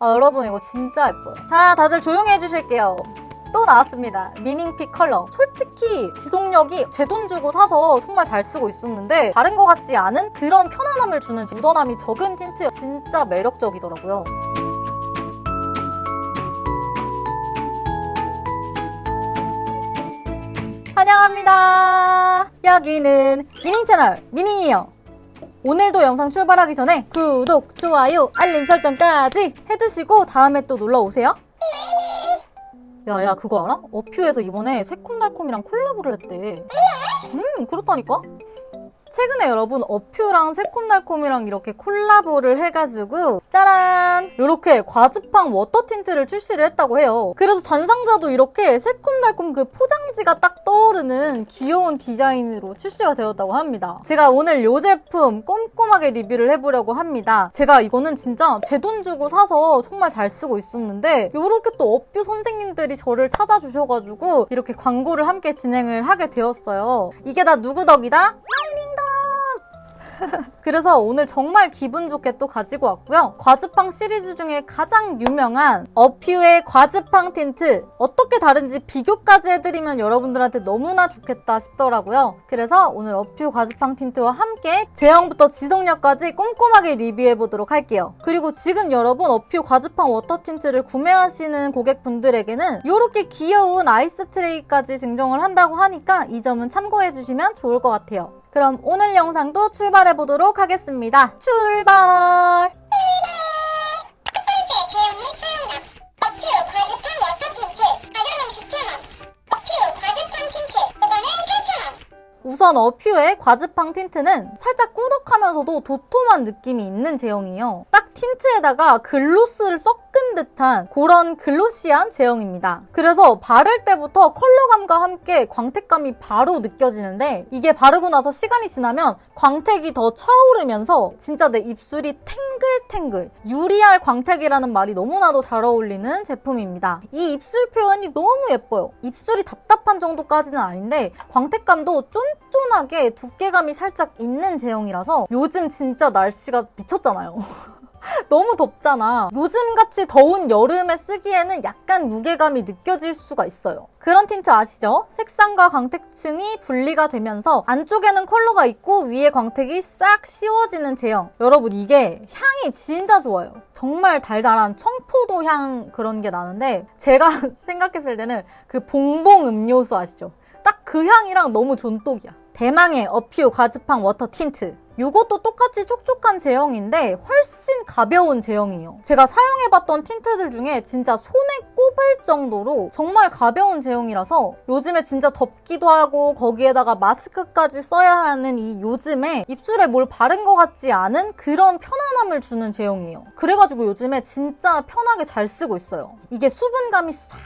여러분 이거 진짜 예뻐요. 자, 다들 조용히 해주실게요. 또 나왔습니다. 미닝픽 컬러. 솔직히 지속력이 제 돈 주고 사서 정말 잘 쓰고 있었는데 다른 것 같지 않은 그런 편안함을 주는 묻어남이 적은 틴트 진짜 매력적이더라고요. 환영합니다. 여기는 미닝 채널 미닝이에요. 오늘도 영상 출발하기 전에 구독, 좋아요, 알림 설정까지 해두시고 다음에 또 놀러오세요. 야, 그거 알아? 어퓨에서 이번에 새콤달콤이랑 콜라보를 했대. 그렇다니까? 최근에 여러분 어퓨랑 새콤달콤이랑 이렇게 콜라보를 해가지고 짜란! 이렇게 과즙팡 워터 틴트를 출시를 했다고 해요. 그래서 단상자도 이렇게 새콤달콤 그 포장지가 딱 떠오르는 귀여운 디자인으로 출시가 되었다고 합니다. 제가 오늘 이 제품 꼼꼼하게 리뷰를 해보려고 합니다. 제가 이거는 진짜 제 돈 주고 사서 정말 잘 쓰고 있었는데 이렇게 또 어퓨 선생님들이 저를 찾아주셔가지고 이렇게 광고를 함께 진행을 하게 되었어요. 이게 다 누구 덕이다? 그래서 오늘 정말 기분 좋게 또 가지고 왔고요. 과즙팡 시리즈 중에 가장 유명한 어퓨의 과즙팡 틴트 어떻게 다른지 비교까지 해드리면 여러분들한테 너무나 좋겠다 싶더라고요. 그래서 오늘 어퓨 과즙팡 틴트와 함께 제형부터 지속력까지 꼼꼼하게 리뷰해보도록 할게요. 그리고 지금 여러분 어퓨 과즙팡 워터 틴트를 구매하시는 고객분들에게는 이렇게 귀여운 아이스 트레이까지 증정을 한다고 하니까 이 점은 참고해주시면 좋을 것 같아요. 그럼 오늘 영상도 출발해보도록 하겠습니다. 출발! 첫 번째 제형 및 사용량 어퓨 과즙팡 워터 틴트 가격은 9,000원 어퓨 과즙팡 틴트 이거는 8,000원 우선 어퓨의 과즙팡 틴트는 살짝 꾸덕하면서도 도톰한 느낌이 있는 제형이에요. 딱 틴트에다가 글로스를 섞은 듯한 그런 글로시한 제형입니다. 그래서 바를 때부터 컬러감과 함께 광택감이 바로 느껴지는데 이게 바르고 나서 시간이 지나면 광택이 더 차오르면서 진짜 내 입술이 탱글탱글 유리알 광택이라는 말이 너무나도 잘 어울리는 제품입니다. 이 입술 표현이 너무 예뻐요. 입술이 답답한 정도까지는 아닌데 광택감도 쫀쫀하게 두께감이 살짝 있는 제형이라서 요즘 진짜 날씨가 미쳤잖아요. 너무 덥잖아. 요즘같이 더운 여름에 쓰기에는 약간 무게감이 느껴질 수가 있어요. 그런 틴트 아시죠? 색상과 광택층이 분리가 되면서 안쪽에는 컬러가 있고 위에 광택이 싹 씌워지는 제형. 여러분 이게 향이 진짜 좋아요. 정말 달달한 청포도 향 그런 게 나는데 제가 생각했을 때는 그 봉봉 음료수 아시죠? 딱 그 향이랑 너무 존독이야. 대망의 어퓨 과즙팡 워터 틴트. 이것도 똑같이 촉촉한 제형인데 훨씬 가벼운 제형이에요. 제가 사용해봤던 틴트들 중에 진짜 손에 꼽을 정도로 정말 가벼운 제형이라서 요즘에 진짜 덥기도 하고 거기에다가 마스크까지 써야 하는 이 요즘에 입술에 뭘 바른 것 같지 않은 그런 편안함을 주는 제형이에요. 그래가지고 요즘에 진짜 편하게 잘 쓰고 있어요. 이게 수분감이 싹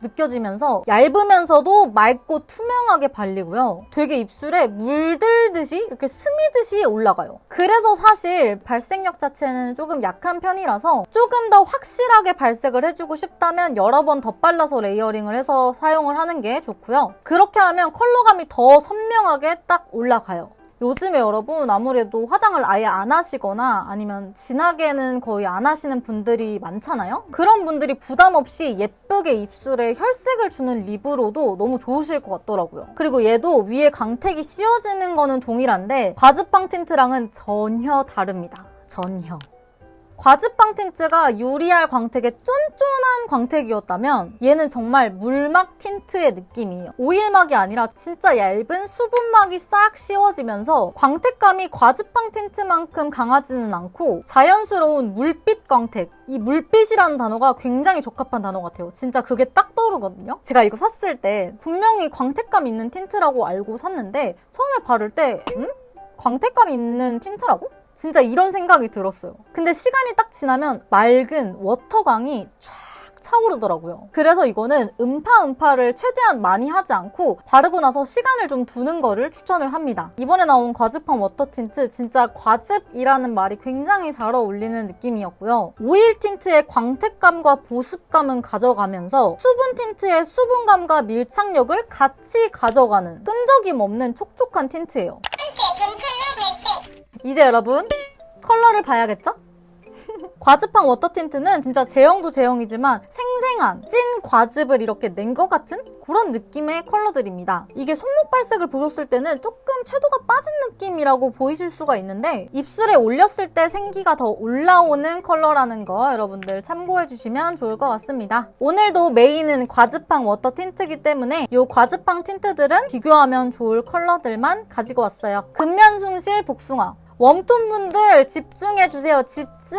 느껴지면서 얇으면서도 맑고 투명하게 발리고요. 되게 입술에 물들듯이 이렇게 스미듯이 올라가요. 그래서 사실 발색력 자체는 조금 약한 편이라서 조금 더 확실하게 발색을 해주고 싶다면 여러 번 덧발라서 레이어링을 해서 사용을 하는 게 좋고요. 그렇게 하면 컬러감이 더 선명하게 딱 올라가요. 요즘에 여러분 아무래도 화장을 아예 안 하시거나 아니면 진하게는 거의 안 하시는 분들이 많잖아요? 그런 분들이 부담 없이 예쁘게 입술에 혈색을 주는 립으로도 너무 좋으실 것 같더라고요. 그리고 얘도 위에 광택이 씌워지는 거는 동일한데 과즙팡 틴트랑은 전혀 다릅니다. 전혀. 과즙팡 틴트가 유리알 광택의 쫀쫀한 광택이었다면 얘는 정말 물막 틴트의 느낌이에요. 오일막이 아니라 진짜 얇은 수분막이 싹 씌워지면서 광택감이 과즙팡 틴트만큼 강하지는 않고 자연스러운 물빛 광택. 이 물빛이라는 단어가 굉장히 적합한 단어 같아요. 진짜 그게 딱 떠오르거든요. 제가 이거 샀을 때 분명히 광택감 있는 tin트라고 알고 샀는데 처음에 바를 때 광택감 있는 틴트라고? 진짜 이런 생각이 들었어요. 근데 시간이 딱 지나면 맑은 워터광이 쫙 차오르더라고요. 그래서 이거는 음파를 최대한 많이 하지 않고 바르고 나서 시간을 좀 두는 거를 추천을 합니다. 이번에 나온 과즙팡 워터 틴트 진짜 과즙이라는 말이 굉장히 잘 어울리는 느낌이었고요. 오일 틴트의 광택감과 보습감은 가져가면서 수분 틴트의 수분감과 밀착력을 같이 가져가는 끈적임 없는 촉촉한 틴트예요. 이제 여러분 컬러를 봐야겠죠? 과즙팡 워터 틴트는 진짜 제형도 제형이지만 생생한 찐 과즙을 이렇게 낸 것 같은 그런 느낌의 컬러들입니다. 이게 손목 발색을 보셨을 때는 조금 채도가 빠진 느낌이라고 보이실 수가 있는데 입술에 올렸을 때 생기가 더 올라오는 컬러라는 거 여러분들 참고해주시면 좋을 것 같습니다. 오늘도 메인은 과즙팡 워터 틴트이기 때문에 이 과즙팡 틴트들은 비교하면 좋을 컬러들만 가지고 왔어요. 근면숭실 복숭아. 웜톤 분들 집중해주세요. 집중!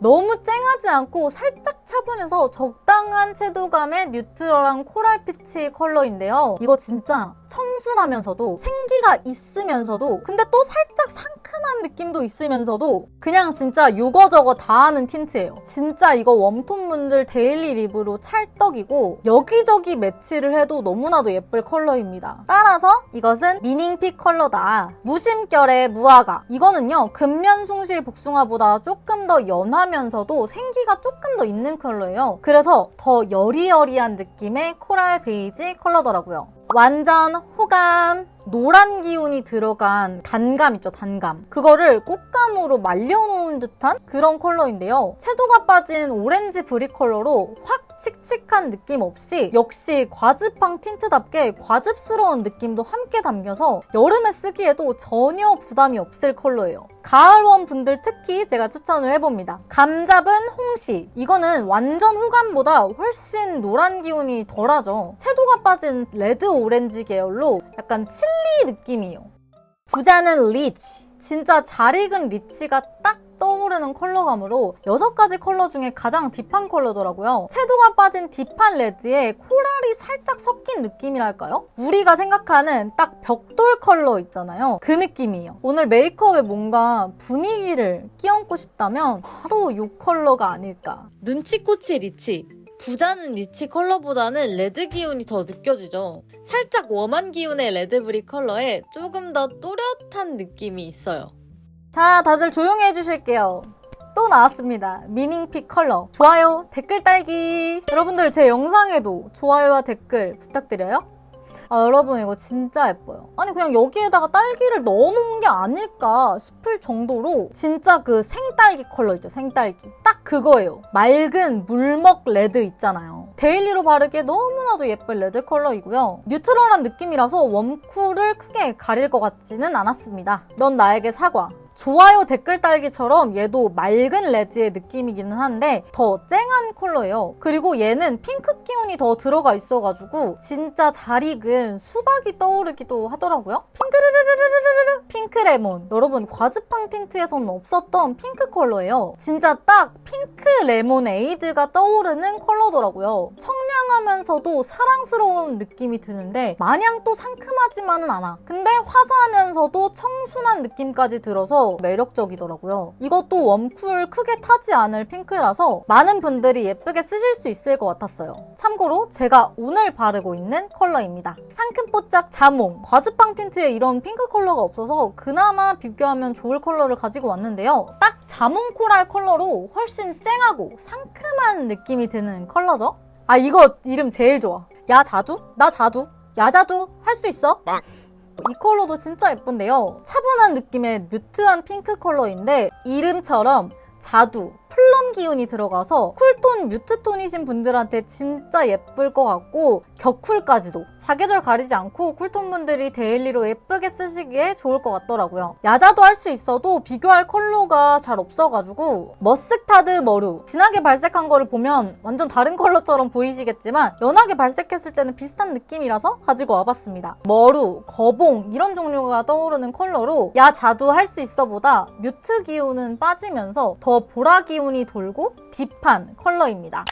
너무 쨍하지 않고 살짝 차분해서 적당한 채도감의 뉴트럴한 코랄 피치 컬러인데요. 이거 진짜 청순하면서도 생기가 있으면서도 근데 또 살짝 상큼한 느낌도 있으면서도 그냥 진짜 요거저거 다 하는 틴트예요. 진짜 이거 웜톤 분들 데일리 립으로 찰떡이고 여기저기 매치를 해도 너무나도 예쁠 컬러입니다. 따라서 이것은 미닝픽 컬러다. 무심결의 무화과. 이거는요 근면숭실 복숭아보다 조금 더 연하면서도 생기가 조금 더 있는 컬러예요. 그래서 더 여리여리한 느낌의 코랄 베이지 컬러더라고요. 완전 호감! 노란 기운이 들어간 단감 있죠, 단감. 그거를 꽃감으로 말려놓은 듯한 그런 컬러인데요. 채도가 빠진 오렌지 브릭 컬러로 확 칙칙한 느낌 없이 역시 과즙팡 틴트답게 과즙스러운 느낌도 함께 담겨서 여름에 쓰기에도 전혀 부담이 없을 컬러예요. 가을웜 분들 특히 제가 추천을 해봅니다. 감 잡은 홍시. 이거는 완전 호감보다 훨씬 노란 기운이 덜하죠. 채도가 빠진 레드 오렌지 계열로 약간 칠리 느낌이에요. 부자는 리치. 진짜 잘 익은 리치가 딱 떠오르는 컬러감으로 6가지 컬러 중에 가장 딥한 컬러더라고요. 채도가 빠진 딥한 레드에 코랄이 살짝 섞인 느낌이랄까요? 우리가 생각하는 딱 벽돌 컬러 있잖아요. 그 느낌이에요. 오늘 메이크업에 뭔가 분위기를 끼얹고 싶다면 바로 이 컬러가 아닐까. 눈치꽃이 리치. 부자는 리치 컬러보다는 레드 기운이 더 느껴지죠. 살짝 웜한 기운의 레드브릭 컬러에 조금 더 또렷한 느낌이 있어요. 자, 다들 조용히 해주실게요. 또 나왔습니다. 미닝픽 컬러. 좋아요, 댓글 달기. 여러분들 제 영상에도 좋아요와 댓글 부탁드려요. 여러분 이거 진짜 예뻐요. 아니 그냥 여기에다가 딸기를 넣어놓은 게 아닐까 싶을 정도로 진짜 그 생딸기 컬러 있죠, 생딸기. 딱 그거예요. 맑은 물먹 레드 있잖아요. 데일리로 바르기에 너무나도 예쁜 레드 컬러이고요. 뉴트럴한 느낌이라서 웜쿨을 크게 가릴 것 같지는 않았습니다. 넌 나에게 사과. 좋아요 댓글 딸기처럼 얘도 맑은 레드의 느낌이기는 한데 더 쨍한 컬러예요. 그리고 얘는 핑크 기운이 더 들어가 있어가지고 진짜 잘 익은 수박이 떠오르기도 하더라고요. 핑크 레몬. 여러분 과즙팡 틴트에서는 없었던 핑크 컬러예요. 진짜 딱 핑크 레모네이드가 떠오르는 컬러더라고요. 청량하면서도 사랑스러운 느낌이 드는데 마냥 또 상큼하지만은 않아. 근데 화사하면서도 청순한 느낌까지 들어서 매력적이더라고요. 이것도 웜쿨 크게 타지 않을 핑크라서 많은 분들이 예쁘게 쓰실 수 있을 것 같았어요. 참고로 제가 오늘 바르고 있는 컬러입니다. 상큼뽀짝 자몽. 과즙팡 틴트에 이런 핑크 컬러가 없어서 그나마 비교하면 좋을 컬러를 가지고 왔는데요. 딱 자몽 코랄 컬러로 훨씬 쨍하고 상큼한 느낌이 드는 컬러죠. 이거 이름 제일 좋아. 야 자두? 나 자두. 야 자두 할 수 있어? 이 컬러도 진짜 예쁜데요. 차분한 느낌의 뮤트한 핑크 컬러인데 이름처럼 자두, 플럼 기운이 들어가서 쿨톤, 뮤트톤이신 분들한테 진짜 예쁠 것 같고 격쿨까지도 사계절 가리지 않고 쿨톤 분들이 데일리로 예쁘게 쓰시기에 좋을 것 같더라고요. 야자도 할 수 있어도 비교할 컬러가 잘 없어가지고 머스타드 머루. 진하게 발색한 거를 보면 완전 다른 컬러처럼 보이시겠지만 연하게 발색했을 때는 비슷한 느낌이라서 가지고 와봤습니다. 머루, 거봉 이런 종류가 떠오르는 컬러로 야자도 할 수 있어 보다 뮤트 기운은 빠지면서 더 보라 기운이 돌고 딥한 컬러입니다.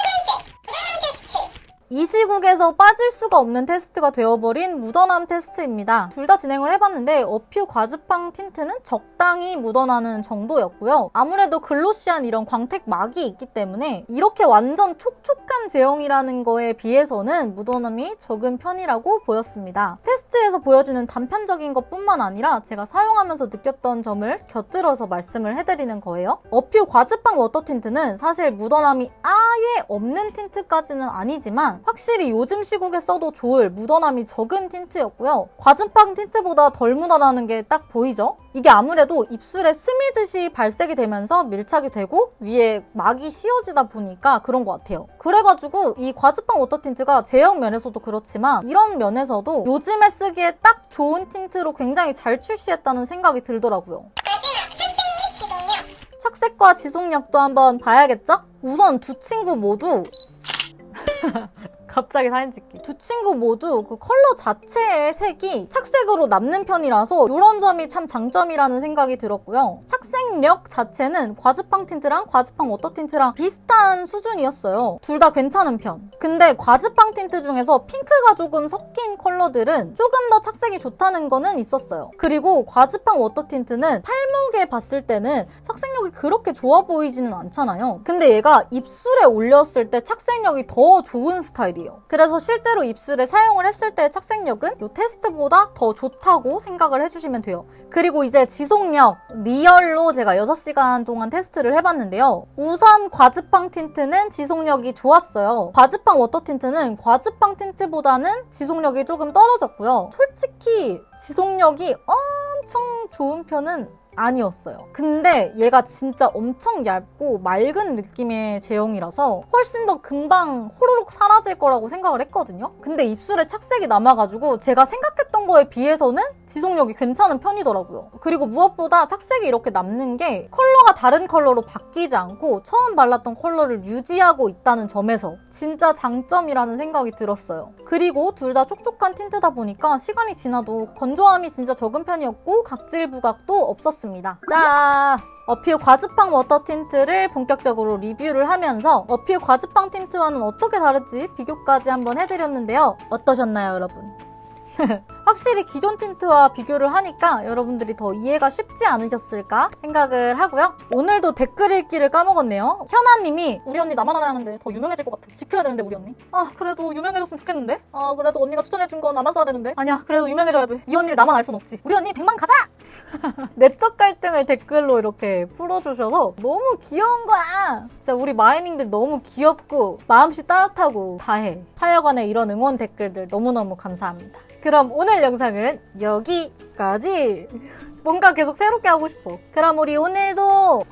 이 시국에서 빠질 수가 없는 테스트가 되어버린 묻어남 테스트입니다. 둘 다 진행을 해봤는데 어퓨 과즙팡 틴트는 적당히 묻어나는 정도였고요. 아무래도 글로시한 이런 광택막이 있기 때문에 이렇게 완전 촉촉한 제형이라는 거에 비해서는 묻어남이 적은 편이라고 보였습니다. 테스트에서 보여주는 단편적인 것뿐만 아니라 제가 사용하면서 느꼈던 점을 곁들여서 말씀을 해드리는 거예요. 어퓨 과즙팡 워터 틴트는 사실 묻어남이 아예 없는 틴트까지는 아니지만 있지만 확실히 요즘 시국에 써도 좋을 묻어남이 적은 틴트였고요. 과즙팡 틴트보다 덜 묻어나는 게 딱 보이죠? 이게 아무래도 입술에 스미듯이 발색이 되면서 밀착이 되고 위에 막이 씌워지다 보니까 그런 것 같아요. 그래가지고 이 과즙팡 워터 틴트가 제형 면에서도 그렇지만 이런 면에서도 요즘에 쓰기에 딱 좋은 틴트로 굉장히 잘 출시했다는 생각이 들더라고요. 마지막 착색 및 지속력. 착색과 지속력도 한번 봐야겠죠? 우선 두 친구 모두 갑자기 사진 찍기. 두 친구 모두 그 컬러 자체의 색이 착색으로 남는 편이라서 이런 점이 참 장점이라는 생각이 들었고요. 착색력 자체는 과즙팡 틴트랑 과즙팡 워터 틴트랑 비슷한 수준이었어요. 둘 다 괜찮은 편. 근데 과즙팡 틴트 중에서 핑크가 조금 섞인 컬러들은 조금 더 착색이 좋다는 거는 있었어요. 그리고 과즙팡 워터 틴트는 팔목에 봤을 때는 착색력이 그렇게 좋아 보이지는 않잖아요. 근데 얘가 입술에 올렸을 때 착색력이 더 좋은 스타일이에요. 그래서 실제로 입술에 사용을 했을 때의 착색력은 이 테스트보다 더 좋다고 생각을 해주시면 돼요. 그리고 이제 지속력, 리얼로 제가 6시간 동안 테스트를 해봤는데요. 우선 과즙팡 틴트는 지속력이 좋았어요. 과즙팡 워터 틴트는 과즙팡 틴트보다는 지속력이 조금 떨어졌고요. 솔직히 지속력이 엄청 좋은 편은 아니었어요. 근데 얘가 진짜 엄청 얇고 맑은 느낌의 제형이라서 훨씬 더 금방 호로록 사라질 거라고 생각을 했거든요. 근데 입술에 착색이 남아가지고 제가 생각했던 거에 비해서는 지속력이 괜찮은 편이더라고요. 그리고 무엇보다 착색이 이렇게 남는 게 컬러가 다른 컬러로 바뀌지 않고 처음 발랐던 컬러를 유지하고 있다는 점에서 진짜 장점이라는 생각이 들었어요. 그리고 둘 다 촉촉한 틴트다 보니까 시간이 지나도 건조함이 진짜 적은 편이었고 각질 부각도 없었습니다. 자, 어필 과즙팡 워터 틴트를 본격적으로 리뷰를 하면서 어필 과즙팡 틴트와는 어떻게 다를지 비교까지 한번 해드렸는데요. 어떠셨나요, 여러분? 확실히 기존 틴트와 비교를 하니까 여러분들이 더 이해가 쉽지 않으셨을까 생각을 하고요. 오늘도 댓글 읽기를 까먹었네요. 현아님이 우리 언니 나만 알아야 하는데 더 유명해질 것 같아. 지켜야 되는데 우리 언니. 아 그래도 유명해졌으면 좋겠는데. 아 그래도 언니가 추천해준 건 나만 써야 되는데. 아니야 그래도 유명해져야 돼. 이 언니를 나만 알 순 없지. 우리 언니 100만 가자! 내적 갈등을 댓글로 이렇게 풀어주셔서 너무 귀여운 거야. 진짜 우리 마이닝들 너무 귀엽고 마음씨 따뜻하고 다해. 하여간에 이런 응원 댓글들 너무너무 감사합니다. 그럼 오늘 영상은 여기까지. 뭔가 계속 새롭게 하고 싶어. 그럼 우리 오늘도